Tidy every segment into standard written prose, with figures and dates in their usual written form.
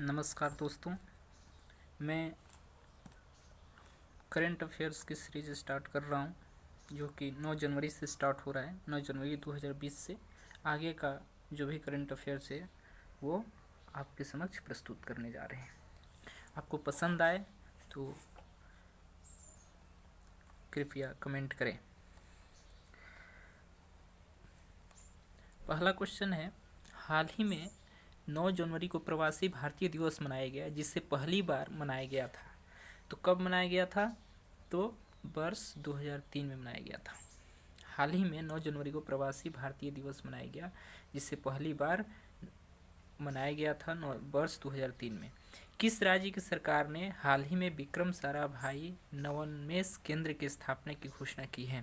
नमस्कार दोस्तों, मैं करंट अफेयर्स की सीरीज़ स्टार्ट कर रहा हूं, जो कि 9 जनवरी से स्टार्ट हो रहा है। 9 जनवरी 2020 से आगे का जो भी करंट अफेयर्स है वो आपके समक्ष प्रस्तुत करने जा रहे हैं। आपको पसंद आए तो कृपया कमेंट करें। पहला क्वेश्चन है, हाल ही में 9 जनवरी को प्रवासी भारतीय दिवस मनाया गया, जिसे पहली बार मनाया गया था। तो कब मनाया गया था? तो वर्ष 2003 में मनाया गया था। हाल ही में 9 जनवरी को प्रवासी भारतीय दिवस मनाया गया, जिसे पहली बार मनाया गया था वर्ष 2003 में। किस राज्य की सरकार ने हाल ही में विक्रम साराभाई नवोन्मेष केंद्र की स्थापना की घोषणा की है?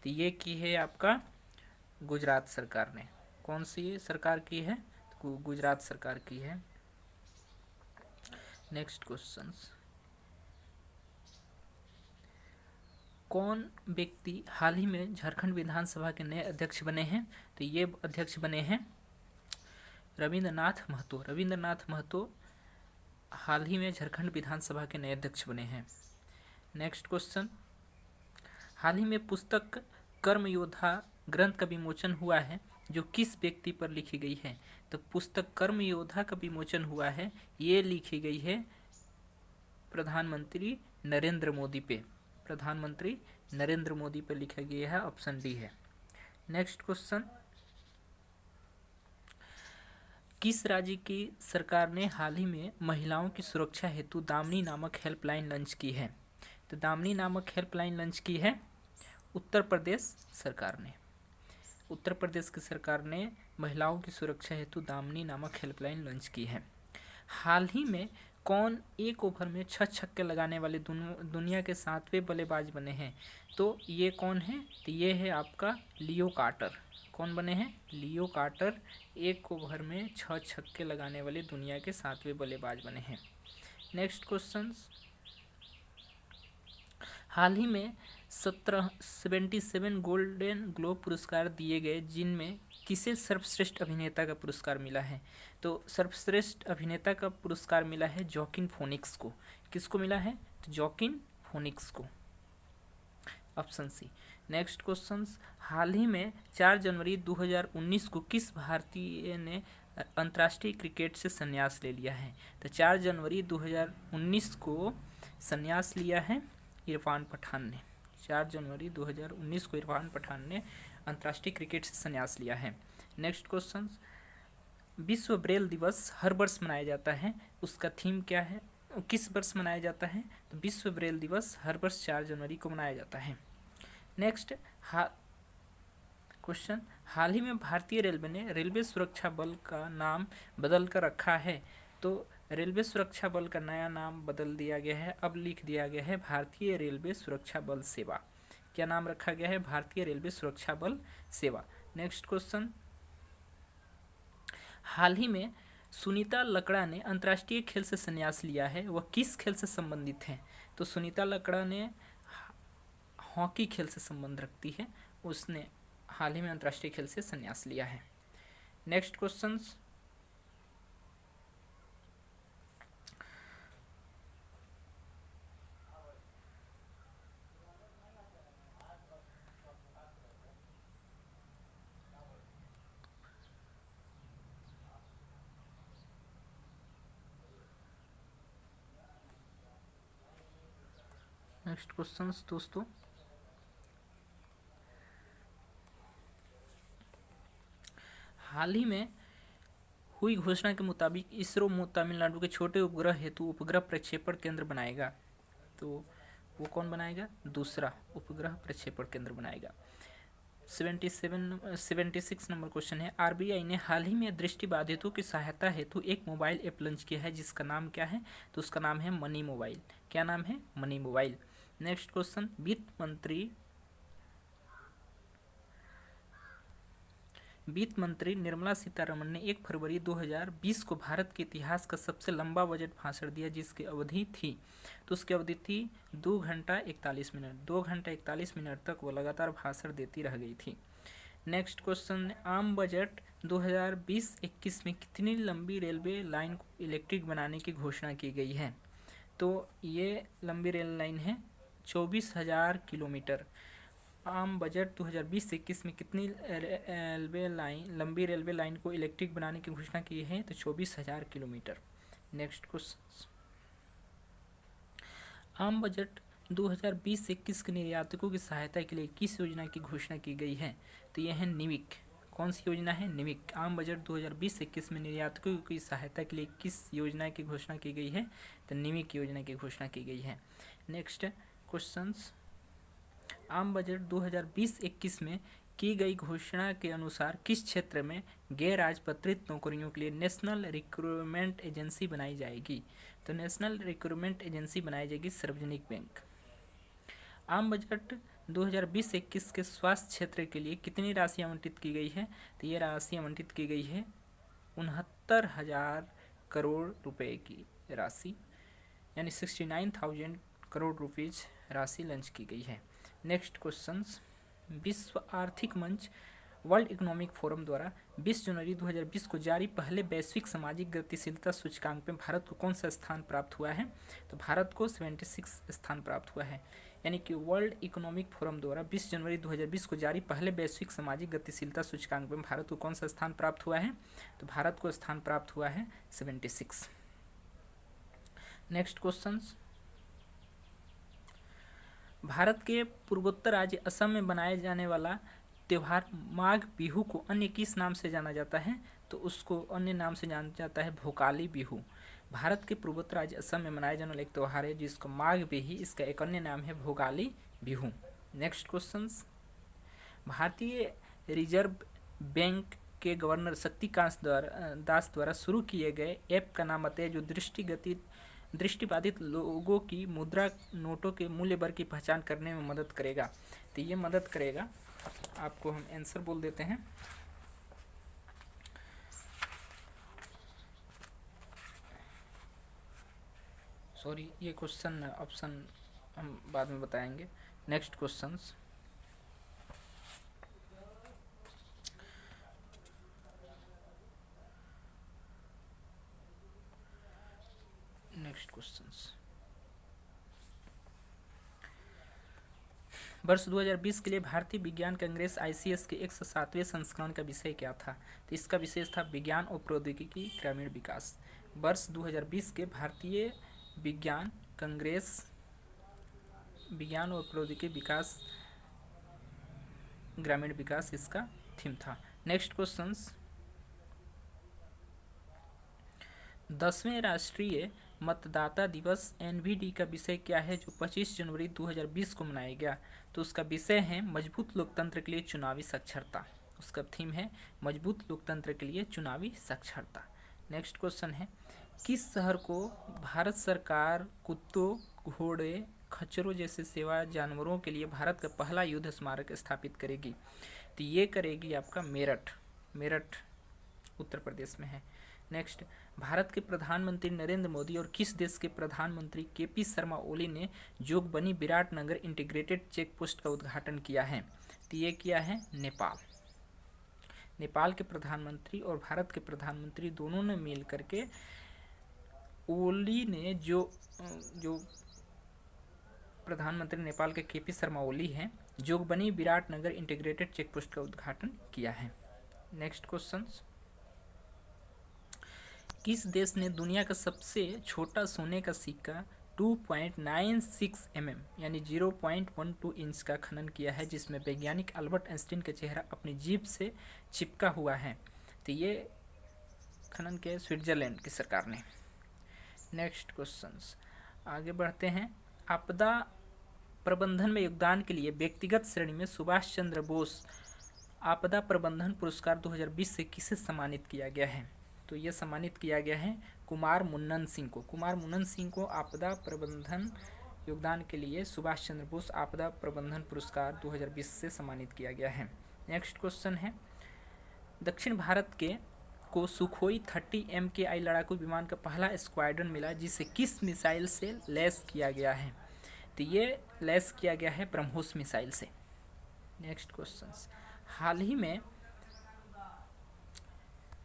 तो ये की है आपका गुजरात सरकार ने। कौन सी सरकार की है? तो गुजरात सरकार की है। नेक्स्ट क्वेश्चन, कौन व्यक्ति हाल ही में झारखंड विधानसभा के नए अध्यक्ष बने हैं? तो ये अध्यक्ष बने हैं रविंद्रनाथ महतो। रविंद्रनाथ महतो हाल ही में झारखंड विधानसभा के नए अध्यक्ष बने हैं। नेक्स्ट क्वेश्चन, हाल ही में पुस्तक कर्म योद्धा ग्रंथ का विमोचन हुआ है, जो किस व्यक्ति पर लिखी गई है? तो पुस्तक कर्म योद्धा का विमोचन हुआ है, ये लिखी गई है प्रधानमंत्री नरेंद्र मोदी पे। प्रधानमंत्री नरेंद्र मोदी पर लिखा गया है, ऑप्शन डी है। नेक्स्ट क्वेश्चन, किस राज्य की सरकार ने हाल ही में महिलाओं की सुरक्षा हेतु दामिनी नामक हेल्पलाइन लॉन्च की है? तो दामिनी नामक हेल्पलाइन लॉन्च की है उत्तर प्रदेश सरकार ने। उत्तर प्रदेश की सरकार ने महिलाओं की सुरक्षा हेतु दामिनी नामक हेल्पलाइन लॉन्च की है। हाल ही में कौन एक ओवर में 6 छक्के लगाने वाले दुनिया के 7वें बल्लेबाज बने हैं? तो ये कौन है? तो ये है आपका लियो कार्टर। कौन बने हैं? लियो कार्टर एक ओवर में 6 छक्के लगाने वाले दुनिया के 7वें बल्लेबाज बने हैं। नेक्स्ट क्वेश्चन, हाल ही में 77 गोल्डन ग्लोब पुरस्कार दिए गए, जिनमें किसे सर्वश्रेष्ठ अभिनेता का पुरस्कार मिला है? तो सर्वश्रेष्ठ अभिनेता का पुरस्कार मिला है जोकिन फोनिक्स को। किसको मिला है? तो जोकिन फोनिक्स को, ऑप्शन सी। नेक्स्ट क्वेश्चन, हाल ही में 4 जनवरी 2019 को किस भारतीय ने अंतर्राष्ट्रीय क्रिकेट से संन्यास ले लिया है? तो 4 जनवरी 2019 को संन्यास लिया है इरफान पठान ने। 4 जनवरी 2019 को इरफान पठान ने अंतर्राष्ट्रीय क्रिकेट से संन्यास लिया है। नेक्स्ट क्वेश्चन, विश्व ब्रेल दिवस हर वर्ष मनाया जाता है, उसका थीम क्या है? किस वर्ष मनाया जाता है? तो विश्व ब्रेल दिवस हर वर्ष 4 जनवरी को मनाया जाता है। नेक्स्ट क्वेश्चन, हाल ही में भारतीय रेलवे ने रेलवे सुरक्षा बल का नाम बदल कर रखा है। तो रेलवे सुरक्षा बल का नया नाम बदल दिया गया है, अब लिख दिया गया है भारतीय रेलवे सुरक्षा बल सेवा। क्या नाम रखा गया है? भारतीय रेलवे सुरक्षा बल सेवा। नेक्स्ट क्वेश्चन, हाल ही में सुनीता लकड़ा ने अंतर्राष्ट्रीय खेल से संन्यास लिया है, वह किस खेल से संबंधित है? तो सुनीता लकड़ा ने हॉकी खेल से संबंध रखती है, उसने हाल ही में अंतर्राष्ट्रीय खेल से संन्यास लिया है। नेक्स्ट क्वेश्चन, दोस्तों, हाल ही में हुई घोषणा के मुताबिक इसरो तमिलनाडु के छोटे उपग्रह हेतु उपग्रह प्रक्षेपण केंद्र बनाएगा। तो वो कौन बनाएगा? दूसरा उपग्रह प्रक्षेपण केंद्र बनाएगा। 76 नंबर क्वेश्चन है, आरबीआई ने हाल ही में दृष्टिबाधितों की सहायता हेतु एक मोबाइल ऐप लॉन्च किया है, जिसका नाम क्या है? तो उसका नाम है मनी मोबाइल। क्या नाम है? Money mobile. नेक्स्ट क्वेश्चन, वित्त मंत्री निर्मला सीतारमण ने 1 फरवरी 2020 को भारत के इतिहास का सबसे लंबा बजट भाषण दिया, जिसकी अवधि थी, तो उसकी अवधि थी 2 घंटा 41 मिनट। 2 घंटा 41 मिनट तक वो लगातार भाषण देती रह गई थी। नेक्स्ट क्वेश्चन, आम बजट 2020-21 में कितनी लंबी रेलवे लाइन को इलेक्ट्रिक बनाने की घोषणा की गई है? तो ये लंबी रेल लाइन है 24,000 किलोमीटर। आम बजट 2020-21 में कितनी लंबी रेलवे लाइन को इलेक्ट्रिक बनाने की घोषणा की है? तो 24,000 किलोमीटर। नेक्स्ट क्वेश्चन, आम बजट 2020-21 के निर्यातकों की सहायता के लिए किस योजना की घोषणा की गई है? तो यह है निविक। कौन सी योजना है? निविक। आम बजट 2020-21 में निर्यातकों की सहायता के लिए किस योजना की घोषणा की गई है? तो निविक योजना की घोषणा की गई है। नेक्स्ट क्वेश्चंस, आम बजट 2020-21 में की गई घोषणा के अनुसार किस क्षेत्र में गैर राजपत्रित नौकरियों के लिए नेशनल रिक्रूटमेंट एजेंसी बनाई जाएगी? तो नेशनल रिक्रूटमेंट एजेंसी बनाई जाएगी सार्वजनिक बैंक। आम बजट 2020-21 के स्वास्थ्य क्षेत्र के लिए कितनी राशि आवंटित की गई है? तो ये राशि आवंटित की गई है 69,000 करोड़ रुपए की राशि, यानी 69,000 करोड़ रुपीज राशि लॉन्च की गई है। नेक्स्ट क्वेश्चंस, विश्व आर्थिक मंच वर्ल्ड इकोनॉमिक फोरम द्वारा 20 जनवरी 2020 को जारी पहले वैश्विक सामाजिक गतिशीलता सूचकांक में भारत को कौन सा स्थान प्राप्त हुआ है? तो भारत को 76 स्थान प्राप्त हुआ है। यानी कि वर्ल्ड इकोनॉमिक फोरम द्वारा 20 जनवरी 2020 को जारी पहले वैश्विक सामाजिक गतिशीलता सूचकांक में भारत को कौन सा स्थान प्राप्त हुआ है? तो भारत को स्थान प्राप्त हुआ है 76। नेक्स्ट क्वेश्चन, भारत के पूर्वोत्तर राज्य असम में बनाए जाने वाला त्यौहार माघ बिहू को अन्य किस नाम से जाना जाता है? तो उसको अन्य नाम से जाना जाता है भोगाली बिहू। भारत के पूर्वोत्तर राज्य असम में मनाए जाने वाला एक त्यौहार है जिसको माघ बिहू, इसका एक अन्य नाम है भोगाली बिहू। नेक्स्ट क्वेश्चंस, भारतीय रिजर्व बैंक के गवर्नर शक्तिकांत दास द्वारा शुरू किए गए ऐप का नाम बताइए जो दृष्टिबाधित लोगों की मुद्रा नोटों के मूल्य वर्ग की पहचान करने में मदद करेगा। तो ये मदद करेगा, आपको हम आंसर बोल देते हैं। सॉरी, ये क्वेश्चन ऑप्शन हम बाद में बताएंगे। नेक्स्ट क्वेश्चंस, वर्ष 2020 के लिए भारतीय विज्ञान कांग्रेस ICS के 107वें संस्करण का विषय क्या था? तो इसका विषय था विज्ञान और प्रौद्योगिकी ग्रामीण विकास। वर्ष 2020 के भारतीय विज्ञान कांग्रेस विज्ञान और प्रौद्योगिकी विकास ग्रामीण विकास इसका थीम था। नेक्स्ट क्वेश्चंस, 10वें राष्ट्रीय मतदाता दिवस NVD का विषय क्या है जो 25 जनवरी 2020 को मनाया गया? तो उसका विषय है मजबूत लोकतंत्र के लिए चुनावी साक्षरता। उसका थीम है मजबूत लोकतंत्र के लिए चुनावी साक्षरता। नेक्स्ट क्वेश्चन है, किस शहर को भारत सरकार कुत्तों, घोड़े, खच्चरों जैसे सेवा जानवरों के लिए भारत का पहला युद्ध स्मारक स्थापित करेगी? तो ये करेगी आपका मेरठ उत्तर प्रदेश में है। नेक्स्ट, भारत के प्रधानमंत्री नरेंद्र मोदी और किस देश के प्रधानमंत्री KP शर्मा ओली ने Jogbani Biratnagar integrated check post का उद्घाटन किया है? तो ये किया है नेपाल के प्रधानमंत्री और भारत के प्रधानमंत्री दोनों ने मिल करके ओली ने जो प्रधानमंत्री नेपाल के KP शर्मा ओली हैं Jogbani Biratnagar integrated check post का उद्घाटन किया है। नेक्स्ट क्वेश्चन, किस देश ने दुनिया का सबसे छोटा सोने का सिक्का 2.96 mm यानी 0.12 इंच का खनन किया है जिसमें वैज्ञानिक अल्बर्ट आइंस्टीन का चेहरा अपनी जीभ से चिपका हुआ है? तो ये खनन किया स्विट्जरलैंड की सरकार ने। नेक्स्ट क्वेश्चंस, आगे बढ़ते हैं। आपदा प्रबंधन में योगदान के लिए व्यक्तिगत श्रेणी में सुभाष चंद्र बोस आपदा प्रबंधन पुरस्कार 2020 से किसे सम्मानित किया गया है? तो ये सम्मानित किया गया है कुमार मुन्नन सिंह को आपदा प्रबंधन योगदान के लिए सुभाष चंद्र बोस आपदा प्रबंधन पुरस्कार 2020 से सम्मानित किया गया है। नेक्स्ट क्वेश्चन है, दक्षिण भारत को सुखोई 30 MKI लड़ाकू विमान का पहला स्क्वाड्रन मिला जिसे किस मिसाइल से लैस किया गया है? तो ये लैस किया गया है ब्रह्मोस मिसाइल से। नेक्स्ट क्वेश्चन, हाल ही में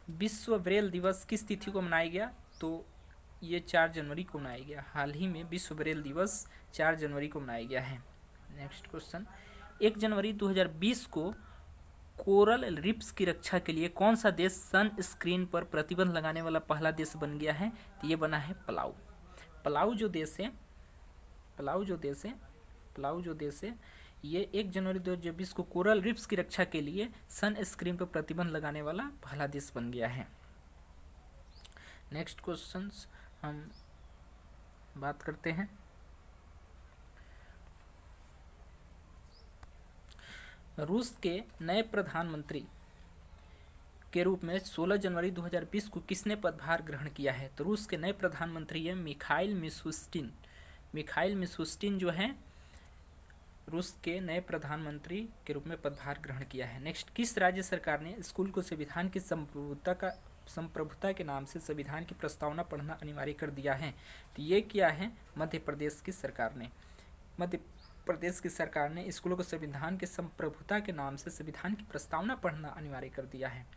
विश्व ब्रेल दिवस किस तिथि को मनाया गया? तो ये 4 जनवरी को मनाया गया। हाल ही में विश्व ब्रेल दिवस 4 जनवरी को मनाया गया है। नेक्स्ट क्वेश्चन, 1 जनवरी 2020 को कोरल रीफ्स की रक्षा के लिए कौन सा देश सन स्क्रीन पर प्रतिबंध लगाने वाला पहला देश बन गया है? तो ये बना है पलाऊ। पलाऊ जो देश है ये 1 जनवरी 2020 को कोरल रीफ्स की रक्षा के लिए सन स्क्रीन पर प्रतिबंध लगाने वाला पहला देश बन गया है। नेक्स्ट क्वेश्चन हम बात करते हैं रूस के नए प्रधानमंत्री के रूप में 16 जनवरी 2020 को किसने पदभार ग्रहण किया है? तो रूस के नए प्रधानमंत्री हैं मिखाइल मिशुस्टिन जो हैं रूस के नए प्रधानमंत्री के रूप में पदभार ग्रहण किया है। नेक्स्ट, किस राज्य सरकार ने स्कूल को संविधान की संप्रभुता के नाम से संविधान की प्रस्तावना पढ़ना अनिवार्य कर दिया है? तो ये किया है मध्य प्रदेश की सरकार ने। मध्य प्रदेश की सरकार ने स्कूलों को संविधान के संप्रभुता के नाम से संविधान की प्रस्तावना पढ़ना अनिवार्य कर दिया है।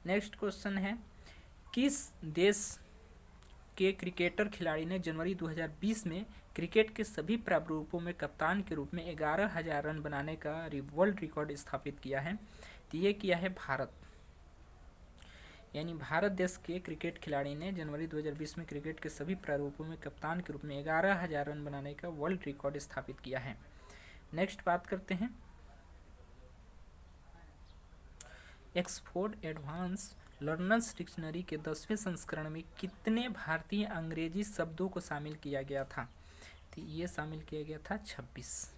नेक्स्ट क्वेश्चन है, किस देश के क्रिकेटर खिलाड़ी ने जनवरी 2020 में क्रिकेट के सभी प्रारूपों में कप्तान के रूप में 11,000 रन बनाने का वर्ल्ड रिकॉर्ड स्थापित किया है? तो ये किया है भारत। यानी भारत देश के क्रिकेट खिलाड़ी ने जनवरी 2020 में क्रिकेट के सभी प्रारूपों में कप्तान के रूप में 11,000 रन बनाने का वर्ल्ड रिकॉर्ड स्थापित किया है। नेक्स्ट बात करते हैं ऑक्सफोर्ड एडवांस लर्नर्स डिक्शनरी के 10वें संस्करण में कितने भारतीय अंग्रेजी शब्दों को शामिल किया गया था? तो ये शामिल किया गया था 26।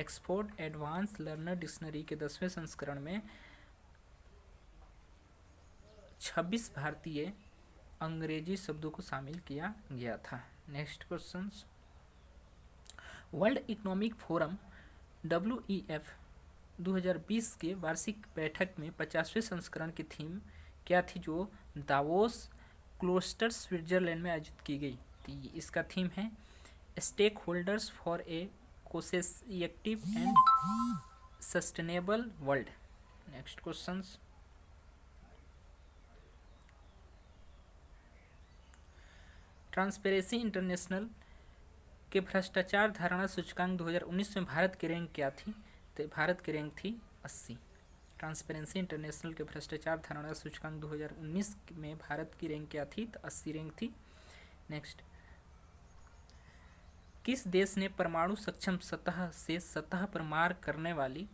ऑक्सफोर्ड एडवांस लर्नर डिक्शनरी के 10वें संस्करण में 26 भारतीय अंग्रेजी शब्दों को शामिल किया गया था। Next question, world economic forum WEF 2020 के वार्षिक बैठक में 50वें संस्करण की थीम क्या थी जो दावोस क्लोस्टर स्विट्जरलैंड में आयोजित की गई? तो इसका थीम है stakeholders for a cohesive and sustainable world. Next question, Transparency International के भ्रष्टाचार धारणा सूचकांक 2019 में भारत की रैंक क्या थी? तो भारत की रैंक थी 80। ट्रांसपेरेंसी इंटरनेशनल के भ्रष्टाचार धारणा सूचकांक 2019 में भारत की रैंक क्या थी? तो 80 रैंक थी। नेक्स्ट, किस देश ने परमाणु सक्षम सतह से सतह पर मार करने वाली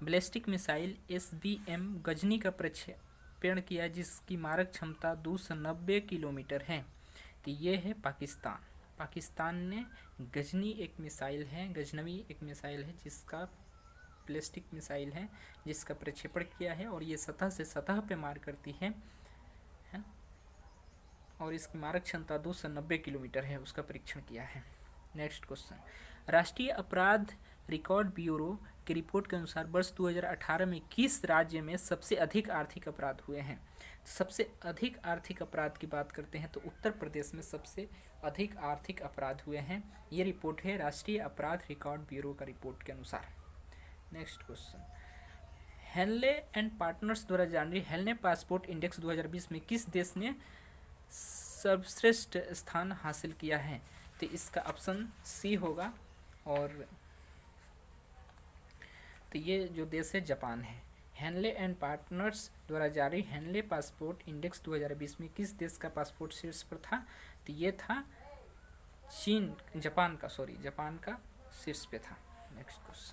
बैलिस्टिक मिसाइल SBM गजनी का प्रक्षेपण किया जिसकी मारक क्षमता 290 किलोमीटर है? तो ये है पाकिस्तान। पाकिस्तान ने गजनी एक मिसाइल है जिसका बैलिस्टिक मिसाइल है जिसका प्रक्षेपण किया है और ये सतह से सतह पे मार करती है और इसकी मारक क्षमता 290 किलोमीटर है, उसका परीक्षण किया है। नेक्स्ट क्वेश्चन, राष्ट्रीय अपराध रिकॉर्ड ब्यूरो की रिपोर्ट के अनुसार वर्ष 2018 में किस राज्य में सबसे अधिक आर्थिक अपराध हुए हैं? सबसे अधिक आर्थिक अपराध की बात करते हैं तो उत्तर प्रदेश में सबसे अधिक आर्थिक अपराध हुए हैं। ये रिपोर्ट है राष्ट्रीय अपराध रिकॉर्ड ब्यूरो का रिपोर्ट के अनुसार। Next question, Henley and partners द्वारा जारी हेनले पासपोर्ट इंडेक्स 2020 में किस देश ने सर्वश्रेष्ठ स्थान हासिल किया है? तो इसका ऑप्शन सी होगा और तो ये जो देश है जापान है। हेनले एंड पार्टनर्स द्वारा जारी हेनले पासपोर्ट इंडेक्स 2020 में किस देश का पासपोर्ट शीर्ष पर था? तो ये था जापान का शीर्ष पे था। Next question,